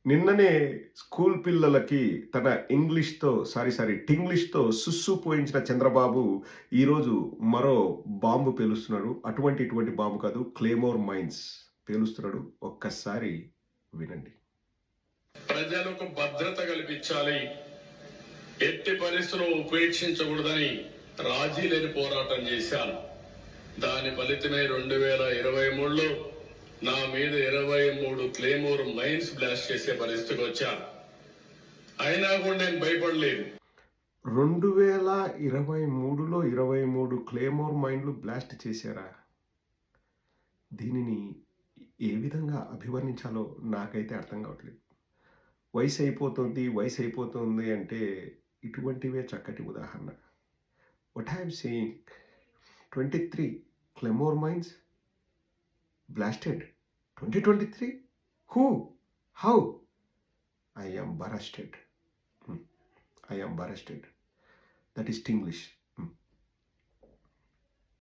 నిన్ననే స్కూల్ పిల్లలకి తన టింగ్లీష్‌తో సుస్సు పోయించిన చంద్రబాబు ఈరోజు మరో బాంబు పేలుస్తున్నాడు. ఇటువంటి బాంబు కాదు. క్లేమోర్ మైన్స్ పేలుస్తున్నాడు. ఒక్కసారి వినండి. ప్రజలకు భద్రత కల్పించాలి. ఎట్టి పరిస్థితుల్లో ఉపేక్షించకూడదని రాజీ లేని పోరాటం చేశాను. దాని ఫలితమే 2023లో నా మీద 23 క్లేమోర్ మైన్స్ బ్లాస్ట్ చేసే పరిస్థితికి వచ్చాను. అయినా కూడా నేను భయపడలేదు. 2023లో 23 క్లేమోర్ మైన్‌లు బ్లాస్ట్ చేశారా? దీనిని ఏ విధంగా అభివర్ణించాలో నాకైతే అర్థం కావట్లేదు. వయసయిపోతుంది అంటే ఇటువంటివే చక్కటి ఉదాహరణ. What I am saying 23 claymore mines blasted. 2023? Who? How? I am barasted. I am barasted. That is Tinglish.